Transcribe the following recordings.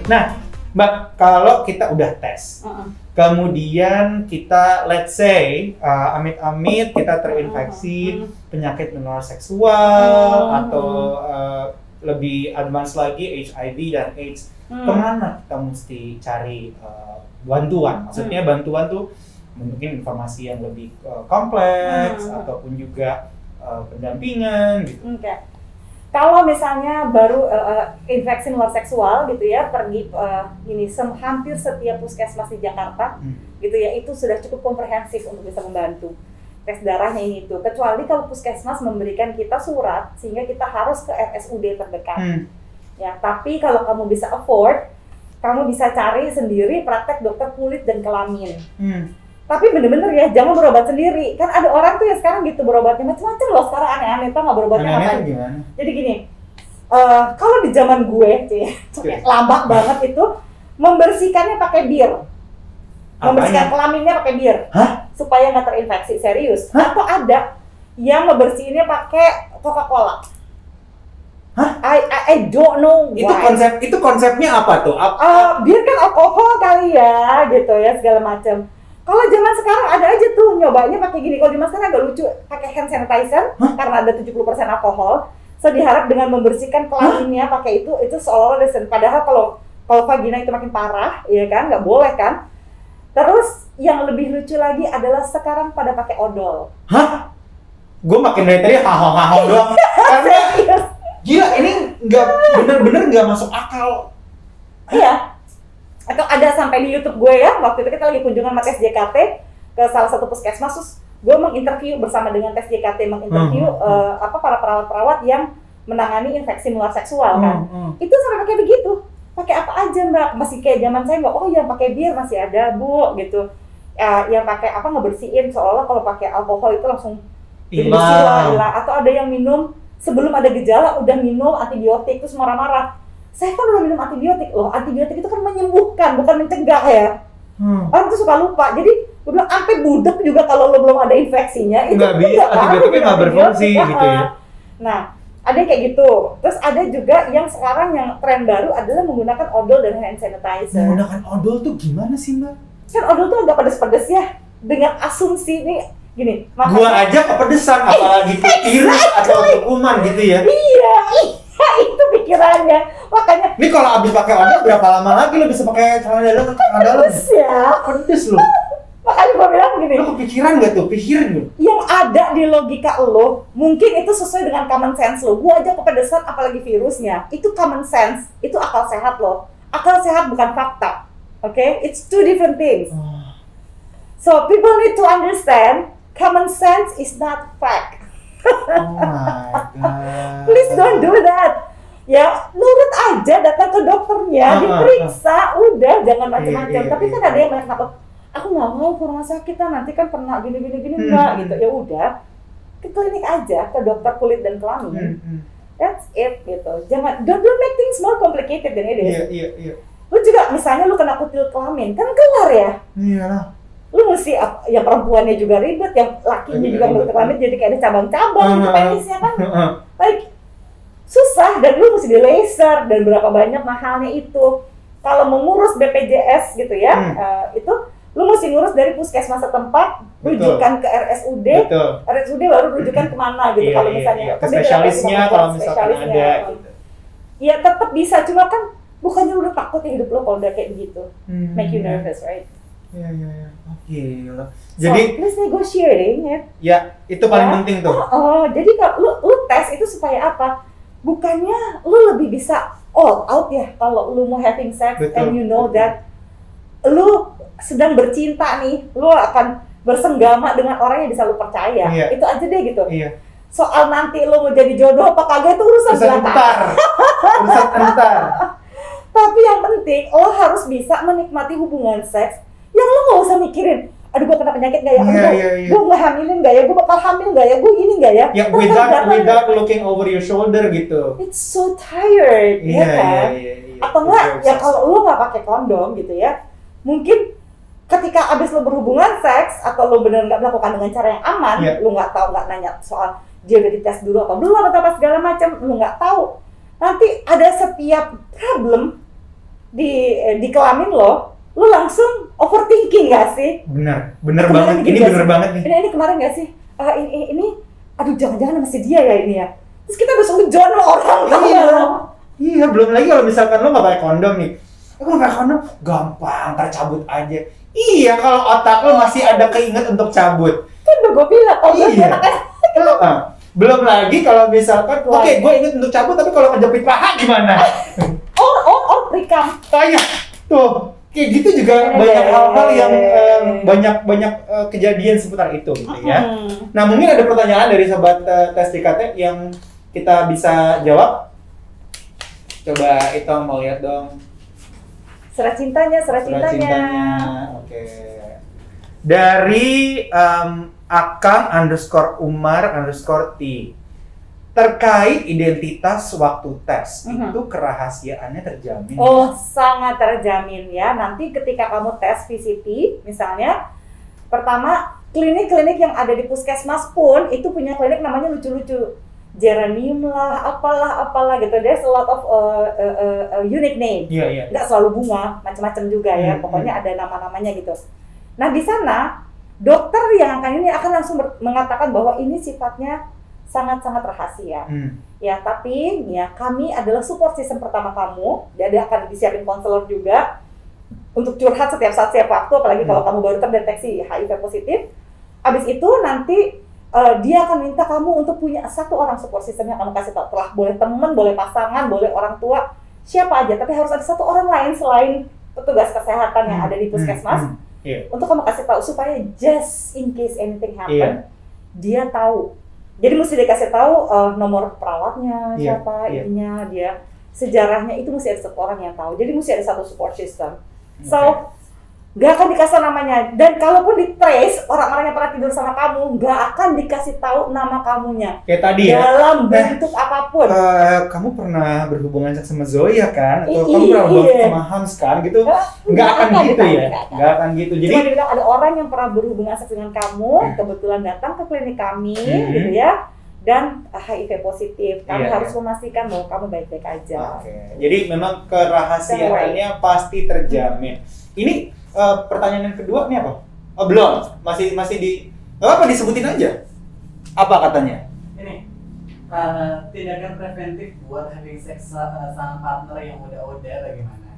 Nah, Mbak, kalau kita udah tes, kemudian kita, let's say, amit-amit kita terinfeksi penyakit menular seksual atau lebih advance lagi HIV dan AIDS, kemana kita mesti cari bantuan? Maksudnya bantuan tuh mungkin informasi yang lebih kompleks ataupun juga pendampingan gitu. Kalau misalnya baru infeksi menular seksual gitu ya, pergi hampir setiap puskesmas di Jakarta gitu ya, itu sudah cukup komprehensif untuk bisa membantu tes darahnya ini tuh. Kecuali kalau puskesmas memberikan kita surat sehingga kita harus ke RSUD terdekat. Ya, tapi kalau kamu bisa afford, kamu bisa cari sendiri praktek dokter kulit dan kelamin. Tapi bener-bener ya, jangan berobat sendiri. Kan ada orang tuh ya sekarang gitu berobatnya macam-macam loh sekarang, aneh-aneh, tau nggak berobatnya apa? Jadi gini, kalau di zaman gue, lama banget itu, membersihkannya pakai bir. Membersihkan kelaminnya pakai bir. Supaya nggak terinfeksi, serius. Atau ada yang ngebersihinnya pakai Coca-Cola. I don't know why. Itu konsepnya apa tuh? Bir kan alkohol kali ya, gitu ya, segala macam. Kalau zaman sekarang ada aja tuh nyobanya pakai gini. Kalau zaman sekarang agak lucu, pakai hand sanitizer karena ada 70% alkohol. So diharap dengan membersihkan kelaminnya pakai itu seolah-olah desain. Padahal kalau vagina itu makin parah, ya kan, nggak boleh kan. Terus yang lebih lucu lagi adalah sekarang pada pakai odol. Gue makin dari tadi hahaha doang. Karena gila, ini nggak bener-bener nggak masuk akal. Iya. Atau ada sampai di YouTube gue ya, waktu itu kita lagi kunjungan sama tes JKT ke salah satu puskesmas, terus gue menginterview bersama dengan tes JKT, menginterview para perawat-perawat yang menangani infeksi menular seksual kan. Itu sampai pakai begitu, pakai apa aja Mbak, masih kayak zaman saya nggak, oh yang pakai bir masih ada Bu gitu, yang pakai apa ngebersihin, seolah kalau pakai alkohol itu langsung hilang. Atau ada yang minum sebelum ada gejala udah minum antibiotik terus marah-marah. Saya kan udah minum antibiotik loh, antibiotik itu kan menyembuhkan, bukan mencegah ya. Orang tuh suka lupa, jadi gue bilang sampai budek juga kalau lo belum ada infeksinya, itu nggak bisa, antibiotiknya nggak berfungsi gitu ya. Nah, ada yang kayak gitu. Terus ada juga yang sekarang yang tren baru adalah menggunakan odol dan hand sanitizer. Menggunakan odol tuh gimana sih Mbak? Kan odol tuh agak pedes-pedes ya, dengan asumsi nih gini. Gua aja kepedesan, apalagi virus atau kuman gitu ya. Iya. Itu pikirannya, makanya. Ini kalau abis pakai odol berapa lama lagi lo bisa pakai celana dalam? Pedes ya. Pedes lo. Makanya gue bilang gini. Lo kepikiran nggak tuh? Pikirin lo. Yang ada di logika lo, mungkin itu sesuai dengan common sense lo. Gue aja kepedesan, apalagi virusnya. Itu common sense, itu akal sehat lo. Akal sehat bukan fakta, okay? It's two different things. So people need to understand, common sense is not fact. Oh my god. Please don't do that. Ya, nurut aja, datang ke dokternya, diperiksa, udah, jangan macam-macam. Tapi kan ada yang banyak takut, aku nggak mau ke rumah sakit, nanti kan pernah gini enggak gitu. Ya udah, ke klinik aja, ke dokter kulit dan kelamin. That's it gitu. Jangan, don't make things more complicated than it is. Iya. Lu juga misalnya lu kena kutil kelamin, kan kelar ya. Iyalah. Lu mesti, yang perempuannya juga ribet, yang lakinya juga kutil kelamin, jadi kayak ada cabang-cabang gitu penisnya kan. Like, susah, dan lu mesti di laser, dan berapa banyak mahalnya itu. Kalau mengurus BPJS gitu ya, itu lu mesti ngurus dari puskesmas setempat, rujukan ke RSUD, RSUD baru rujukan kemana gitu. Kalau misalnya ke spesialisnya, kalau misalkan ada gitu. Ya tetap bisa, cuma kan bukannya lu udah takut ya hidup lo kalau udah kayak begitu, make you nervous, right? Iya. Oke. Jadi please negotiating ya. Ya, itu paling penting tuh. Jadi kalau lu tes itu supaya apa? Bukannya lu lebih bisa all out ya kalau lu mau having sex. And you know that lu sedang bercinta nih, lu akan bersenggama dengan orang yang bisa lu percaya. Itu aja deh gitu. Soal nanti lu mau jadi jodoh apa kagak itu urusan belakang. Urusan entar. Tapi yang penting lo harus bisa menikmati hubungan seks yang lo nggak usah mikirin, aduh gue kena penyakit nggak ya, gue nggak hamilin nggak ya, gue bakal hamil nggak ya, gue ini nggak ya. Ya without looking over your shoulder gitu. It's so tired, ya kan? Atau enggak, ya kalau lo nggak pakai kondom gitu ya, mungkin ketika abis lo berhubungan seks atau lo bener nggak melakukan dengan cara yang aman, lo nggak tahu, nggak nanya soal dia udah dites dulu atau belum atau apa segala macam, lo nggak tahu. Nanti ada setiap problem di kelamin lo langsung overthinking nggak sih? Bener banget. Ini bener banget nih. Ini kemarin nggak sih? Ini, aduh jangan-jangan masih dia ya ini ya. Terus kita udah seujon orang. Iya, belum lagi kalau misalkan lo nggak pakai kondom nih. Aku nggak pakai kondom, gampang, cabut aja. Iya, kalau otak lo masih ada keinget untuk cabut. Kan udah gue bilang, iya. Belum lagi kalau misalkan, oke, gue inget untuk cabut, tapi kalau kejepit paha gimana? Rikam. Tanya, tuh, kayak gitu juga banyak hal-hal yang banyak kejadian seputar itu, gitu ya. Nah, mungkin ada pertanyaan dari sobat tes TKT yang kita bisa jawab. Coba itu mau lihat dong. Surat cintanya. Oke. Dari Akang_Umar_T. Terkait identitas waktu tes, itu kerahasiaannya terjamin. Oh, sangat terjamin ya. Nanti ketika kamu tes VCT, misalnya, pertama klinik-klinik yang ada di puskesmas pun itu punya klinik namanya lucu-lucu. Geranium lah, apalah gitu. There's a lot of unique name. Iya. Nggak selalu bunga, macam-macam juga ya. Pokoknya ada nama-namanya gitu. Nah, di sana dokter yang ini akan langsung mengatakan bahwa ini sifatnya sangat-sangat rahasia. Ya, tapi ya kami adalah support system pertama kamu. Jadi akan disiapin konselor juga untuk curhat setiap saat, setiap waktu, apalagi kalau kamu baru terdeteksi HIV positif. Abis itu nanti dia akan minta kamu untuk punya satu orang support system yang kamu kasih tahu. Telah boleh teman, boleh pasangan, boleh orang tua, siapa aja. Tapi harus ada satu orang lain selain petugas kesehatan yang ada di puskesmas untuk kamu kasih tahu supaya just in case anything happen, dia tahu. Jadi mesti dikasih tahu nomor perawatnya, siapa, ininya, dia sejarahnya itu mesti ada satu orang yang tahu. Jadi mesti ada satu support system. So nggak akan dikasih namanya, dan kalaupun di trace orang-orang yang pernah tidur sama kamu nggak akan dikasih tahu nama kamunya. Kayak tadi ya. Dalam bentuk apapun. Kamu pernah berhubungan seks sama Zoya kan? Atau kamu pernah berhubungan sama Hans kan? Gitu. Nggak akan gitu ya. Nggak akan gitu. Jadi cuma dibilang ada orang yang pernah berhubungan seks dengan kamu, kebetulan datang ke klinik kami, gitu ya. Dan HIV positif, kami harus memastikan bahwa kamu baik-baik aja. Jadi memang kerahasiaannya pasti terjamin. Ini pertanyaan yang kedua nih apa? Oh, belum, masih di apa disebutin aja? Apa katanya? Ini tindakan preventif buat having sex sama partner yang udah bagaimana?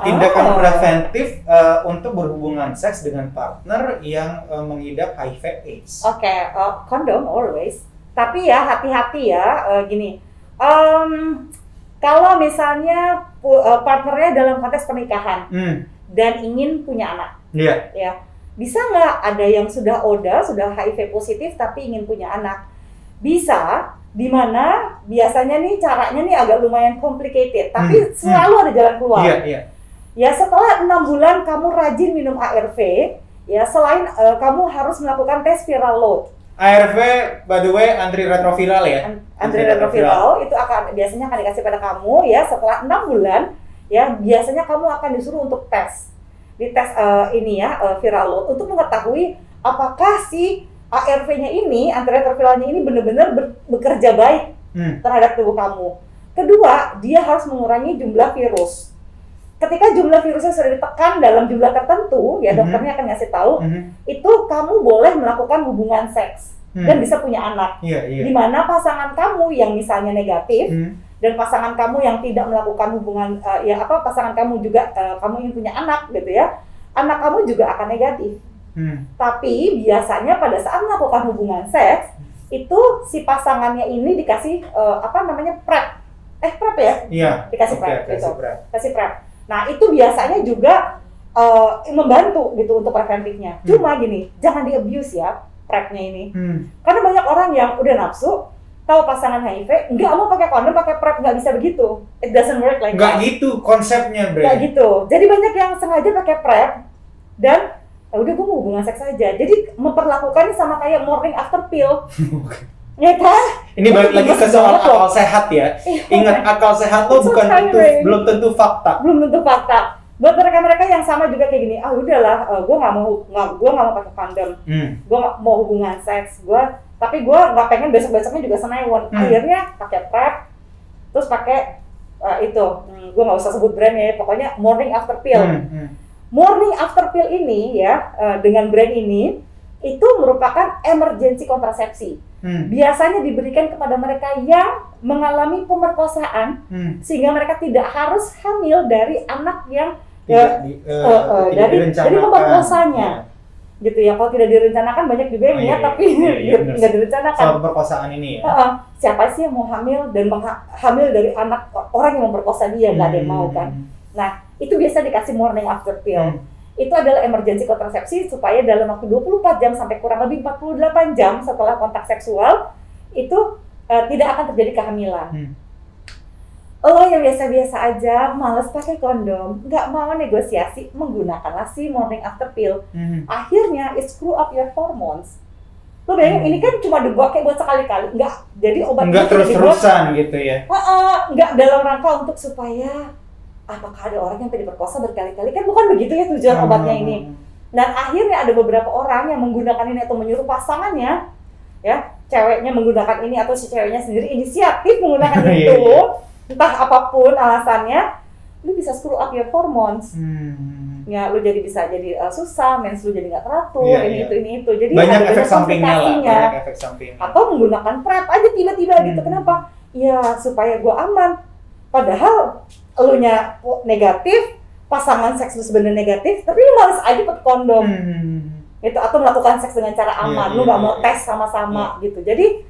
Tindakan preventif untuk berhubungan seks dengan partner yang mengidap HIV/AIDS. Kondom always. Tapi ya hati-hati ya, gini. Kalau misalnya partnernya dalam konteks pernikahan. Dan ingin punya anak, ya bisa nggak ada yang sudah ODA, sudah HIV positif tapi ingin punya anak? Bisa, dimana biasanya nih caranya nih agak lumayan complicated, tapi selalu ada jalan keluar. Ya setelah 6 bulan kamu rajin minum ARV, ya selain kamu harus melakukan tes viral load. ARV, by the way, antiretroviral ya? Antiretroviral itu biasanya akan dikasih pada kamu ya setelah 6 bulan. Ya, biasanya kamu akan disuruh untuk tes. Dites viral load untuk mengetahui apakah si ARV-nya ini, antiretroviralnya ini benar-benar bekerja baik terhadap tubuh kamu. Kedua, dia harus mengurangi jumlah virus. Ketika jumlah virusnya sudah ditekan dalam jumlah tertentu, ya dokternya akan ngasih tahu, itu kamu boleh melakukan hubungan seks dan bisa punya anak. Di mana pasangan kamu yang misalnya negatif, dan pasangan kamu yang tidak melakukan hubungan, pasangan kamu juga kamu ingin punya anak gitu ya, anak kamu juga akan negatif. Tapi biasanya pada saat melakukan hubungan seks itu si pasangannya ini dikasih PrEP, PrEP ya? Iya. Dikasih PrEP, kasih PrEP. Nah itu biasanya juga membantu gitu untuk preventifnya. Cuma gini, jangan di abuse ya PrEP-nya ini, karena banyak orang yang udah nafsu tahu pasangan HIV, nggak mau pakai kondom, pakai PrEP, nggak bisa begitu. It doesn't work like that. Nggak gitu konsepnya, Bre. Nggak gitu. Jadi banyak yang sengaja pakai PrEP dan udah gue mau hubungan seks aja. Jadi memperlakukannya sama kayak morning after pill. Ya kan? Ini balik lagi ke soal akal sehat ya. Ingat, akal sehat lo bukan belum tentu fakta. Belum tentu fakta. Buat mereka-mereka yang sama juga kayak gini, udahlah, gue nggak mau pakai kondom, gue nggak mau hubungan seks, tapi gue nggak pengen besok-besoknya juga senewan. Akhirnya pakai PrEP, terus pakai gue nggak usah sebut brand ya, pokoknya morning after pill. Morning after pill ini ya, dengan brand ini itu merupakan emergency kontrasepsi. Biasanya diberikan kepada mereka yang mengalami pemerkosaan, sehingga mereka tidak harus hamil dari anak yang dari pemerkosanya. Gitu ya, kalau tidak direncanakan banyak juga yang niat tapi nggak direncanakan. Soal pemerkosaan ini ya. Siapa sih yang mau hamil dan hamil dari anak orang yang memperkosa dia, nggak ada yang mau kan. Nah, itu biasa dikasih morning after pill. Itu adalah emergency kontrasepsi supaya dalam waktu 24 jam sampai kurang lebih 48 jam setelah kontak seksual itu tidak akan terjadi kehamilan. Lo yang biasa-biasa aja, males pakai kondom, nggak mau negosiasi, menggunakanlah si morning after pill. Akhirnya, it screw up your hormones. Lo bayangin, ini kan cuma dipakai buat sekali-kali, nggak jadi obat. Nggak terus-terusan gitu ya? Nggak dalam rangka untuk supaya apakah ada orang yang diperkosa berkali-kali, kan bukan begitu ya tujuan obatnya ini. Dan akhirnya ada beberapa orang yang menggunakan ini atau menyuruh pasangannya, ya ceweknya menggunakan ini atau si ceweknya sendiri inisiatif menggunakan itu. Entah apapun alasannya, lu bisa screw up your hormones. Ya, lu jadi bisa jadi susah, mens lu jadi nggak teratur, ini itu. Jadi banyak efek sampingnya lah, banyak efek sampingnya. Atau menggunakan PrEP aja tiba-tiba gitu. Kenapa? Ya supaya gua aman. Padahal elunya negatif, pasangan seks lu sebenarnya negatif, tapi lu males aja pakai kondom. Gitu, atau melakukan seks dengan cara aman, lu nggak mau tes sama-sama gitu. Jadi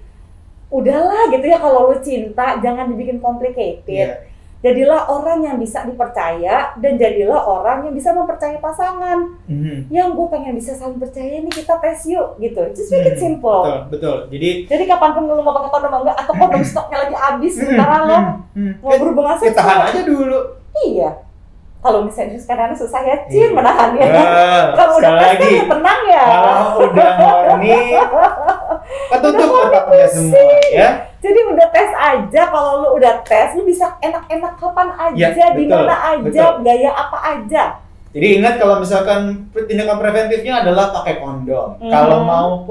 udahlah gitu ya, kalau lu cinta jangan dibikin complicated. Jadilah orang yang bisa dipercaya dan jadilah orang yang bisa mempercayai pasangan. Yang gue pengen bisa saling percaya nih, kita tes yuk gitu. Just make it simple. Betul. Jadi kapanpun lu mau pakai kondom enggak atau kondom stoknya lagi habis, sementara lo mau berhubungan seksual, tahan aja dulu. Iya. Kalau misalnya sekarang susah ya, Cin menahannya. Kalau udah tes kan tenang ya. Kalau udah horny, ketutup otaknya semua ya. Jadi udah tes aja, kalau lu udah tes, lu bisa enak-enak kapan aja, di mana aja, gaya apa aja. Jadi ingat kalau misalkan tindakan preventifnya adalah pakai kondom. Kalau mau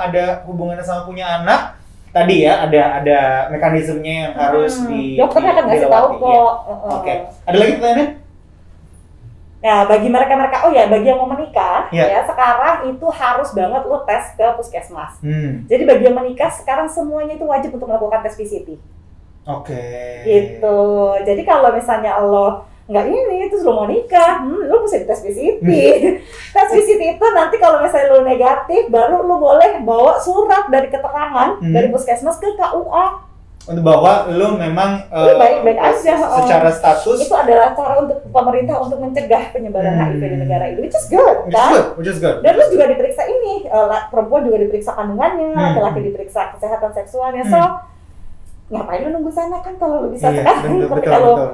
ada hubungannya sama punya anak, tadi ya ada mekanismenya yang harus dokternya akan ngasih tahu kok. Oke. Ada lagi pertanyaan? Nah, bagi mereka bagi yang mau menikah, ya sekarang itu harus banget lo tes ke puskesmas. Jadi bagi yang menikah sekarang semuanya itu wajib untuk melakukan tes PCT. Oke. Gitu. Jadi kalau misalnya lo nggak ini, terus lo mau nikah, lo mesti tes PCT. Tes PCT itu nanti kalau misalnya lo negatif, baru lo boleh bawa surat dari keterangan dari puskesmas ke KUA. Untuk bahwa lo memang baik-baik aja. Secara status itu adalah cara untuk pemerintah untuk mencegah penyebaran HIV di negara ini, which is good, kan? Which is good. Dan lo juga diperiksa ini, perempuan juga diperiksa kandungannya, laki-laki diperiksa kesehatan seksualnya. So ngapain lo nunggu sana kan kalau lo bisa sekarang?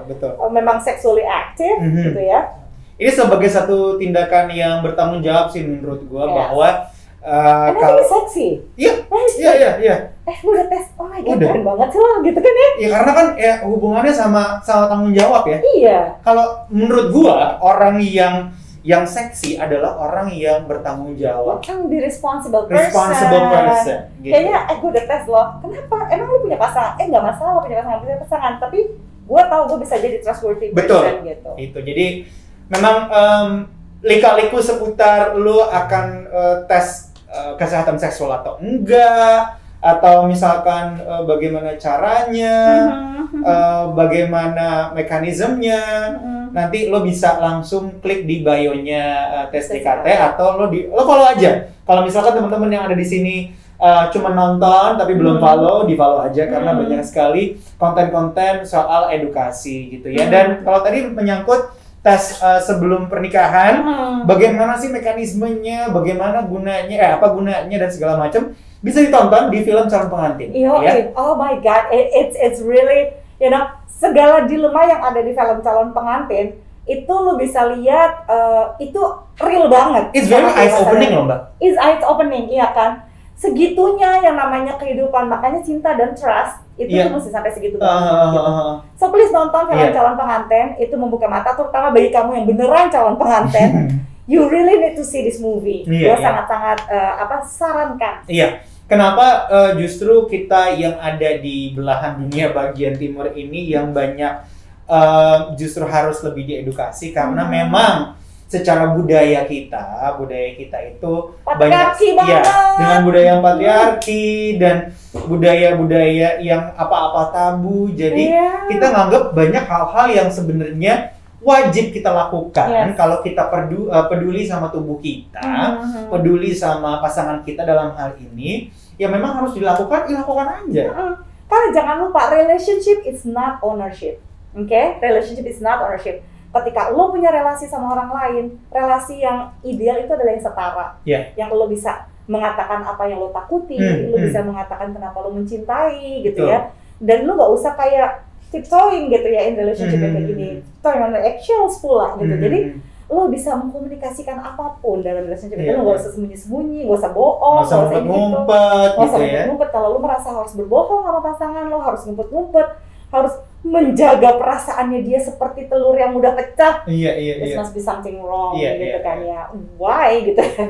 Betul. Memang sexually active, gitu ya. Ini sebagai satu tindakan yang bertanggung jawab sih menurut gua bahwa kalau seksi. Iya. Gue udah tes, oh my god, keren banget sih lo, gitu kan ya? Iya, karena kan ya hubungannya sama tanggung jawab ya. Iya. Kalau menurut gua, orang yang seksi adalah orang yang bertanggung jawab. Yang di responsible person. Gitu. Kayaknya, gue udah tes lo. Kenapa? Emang lu punya pasangan? Nggak masalah punya pasangan. Tapi gue tahu gue bisa jadi trustworthy person gitu. Itu. Jadi memang lika-liku seputar lu akan tes kesehatan seksual atau enggak, atau misalkan bagaimana caranya, bagaimana mekanismenya, nanti lo bisa langsung klik di bio-nya tes DKT atau lo follow aja. Kalau misalkan teman-teman yang ada di sini cuma nonton tapi belum follow, di follow aja karena banyak sekali konten-konten soal edukasi gitu ya. Dan kalau tadi menyangkut tes sebelum pernikahan, bagaimana sih mekanismenya, bagaimana gunanya, apa gunanya dan segala macam, bisa ditonton di film Calon Pengantin. Ya? Oh my god, it's really, segala dilema yang ada di film Calon Pengantin itu lo bisa lihat, itu real banget. It's very eye opening loh Mbak. It's eye opening, iya kan. Segitunya yang namanya kehidupan, makanya cinta dan trust itu Iya. tuh mesti sampai segitu banget. Gitu. So please nonton film Iya. Calon Pengantin, itu membuka mata terutama bagi kamu yang beneran calon pengantin. You really need to see this movie. Iya, Gue iya. sangat-sangat sarankan. Iya. Kenapa justru kita yang ada di belahan dunia bagian timur ini yang banyak justru harus lebih diedukasi karena memang secara budaya kita itu Patriarki banyak ya, banget. dengan budaya yang patriarki dan budaya-budaya yang apa-apa tabu. Jadi Iya. kita nganggap banyak hal-hal yang sebenarnya wajib kita lakukan Yes. kalau kita peduli sama tubuh kita, peduli sama pasangan kita dalam hal ini, ya memang harus dilakukan aja. Karena jangan lupa, relationship is not ownership. Oke? Relationship is not ownership. Ketika lo punya relasi sama orang lain, relasi yang ideal itu adalah yang setara. Yeah. Yang lo bisa mengatakan apa yang lo takuti, lo bisa mengatakan kenapa lo mencintai gitu Betul. ya. Dan lo gak usah kayak tiptoeing gitu ya in relationship yang kayak gini. Tiptoeing on the eggshells pula gitu. Jadi lo bisa mengkomunikasikan apapun dalam relationship itu. Iya, Lo gak iya. usah sembunyi-sembunyi, gak usah bohong, Nggak usah ngumpet-ngumpet Nggak usah gitu ya. ngumpet. Kalau lo merasa harus berbohong sama pasangan lo, harus ngumpet-ngumpet, harus menjaga perasaannya dia seperti telur yang udah pecah. Iya. This must be something wrong Iya, gitu iya, kan ya. Why gitu kan.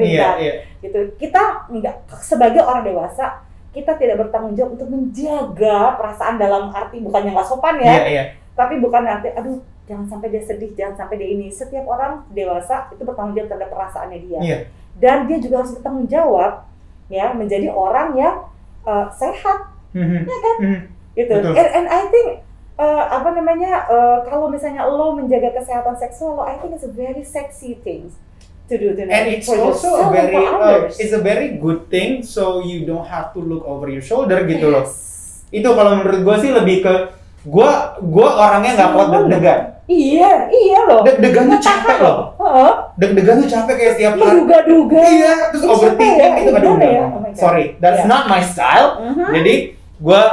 Gitu. Kita enggak, sebagai orang dewasa, kita tidak bertanggung jawab untuk menjaga perasaan dalam arti bukannya nggak sopan ya. Iya. Tapi bukan arti aduh jangan sampai dia sedih, jangan sampai dia ini. Setiap orang dewasa itu bertanggung jawab terhadap perasaannya dia. Iya. Dan dia juga harus bertanggung jawab ya menjadi orang yang sehat, ya kan? Gitu. Betul. And I think kalau misalnya lo menjaga kesehatan seksual lo, I think it's a very sexy thing to do. And it's for also yourself and for others. it's a very good thing, so you don't have to look over your shoulder gitu loh. Yes. Itu kalau menurut gue sih lebih ke gue orangnya nggak kuat deg-degan. Iya loh. Deg-degan tuh capek loh. Deg-degan tuh capek kayak setiap hari. Duga-duga. Iya, terus Itu overthinking capek ya? itu aduh. Gimana ya? Oh my God. Sorry, that's Yeah. not my style. Jadi gue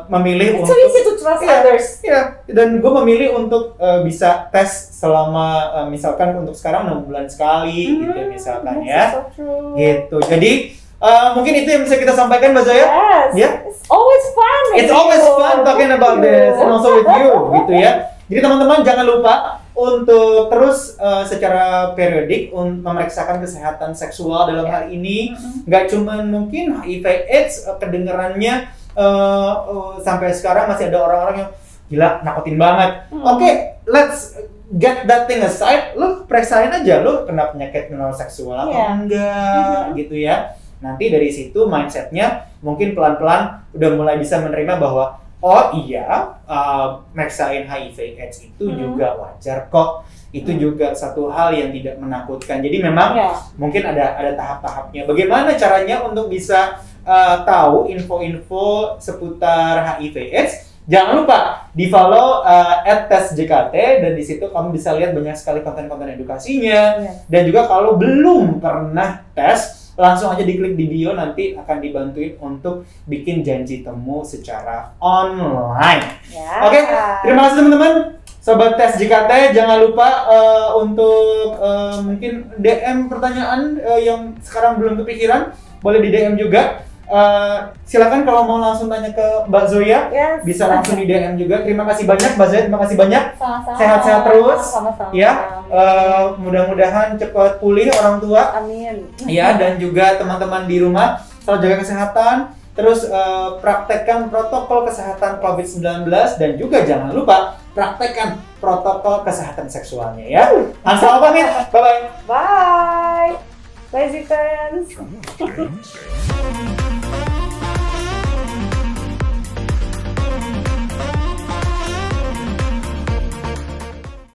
memilih It's so untuk easy to trust Iya, others. Iya, dan gue memilih untuk bisa tes selama misalkan untuk sekarang 6 bulan sekali gitu misalkan ya. So true. Gitu. Jadi mungkin itu yang bisa kita sampaikan Mbak Zoya. Yes. Ya. It's always fun. with It's always you. fun talking about this and also with you gitu ya. Jadi teman-teman jangan lupa untuk terus secara periodik memeriksakan kesehatan seksual dalam hal ini. Nggak cuma mungkin HIV/AIDS kedengarannya sampai sekarang masih ada orang-orang yang gila nakutin banget. Oke, let's get that thing aside. Lu periksain aja lu kena penyakit menular seksual atau enggak gitu ya. Nanti dari situ mindsetnya mungkin pelan-pelan udah mulai bisa menerima bahwa oh iya, meriksain HIV/AIDS itu juga wajar kok. Itu juga satu hal yang tidak menakutkan. Jadi memang mungkin ada tahap-tahapnya. Bagaimana caranya untuk bisa tahu info-info seputar HIV/AIDS? Jangan lupa di-follow @tesjkt dan di situ kamu bisa lihat banyak sekali konten-konten edukasinya. Dan juga kalau belum pernah tes, langsung aja diklik di bio, nanti akan dibantuin untuk bikin janji temu secara online. Oke, terima kasih teman-teman. Sobat Tes JKT, jangan lupa untuk mungkin DM pertanyaan yang sekarang belum kepikiran, boleh di DM juga. Silakan kalau mau langsung tanya ke Mbak Zoya, bisa langsung di DM juga. Terima kasih banyak Mbak Zoya, terima kasih banyak. Sama-sama. Sehat-sehat terus. Sama-sama. Ya, mudah-mudahan cepat pulih orang tua. Amin. Ya, dan juga teman-teman di rumah selalu jaga kesehatan. Terus praktekkan protokol kesehatan COVID-19 dan juga jangan lupa praktekkan protokol kesehatan seksualnya ya. Ansal pamit, bye-bye. Bye. Bye, Zitens.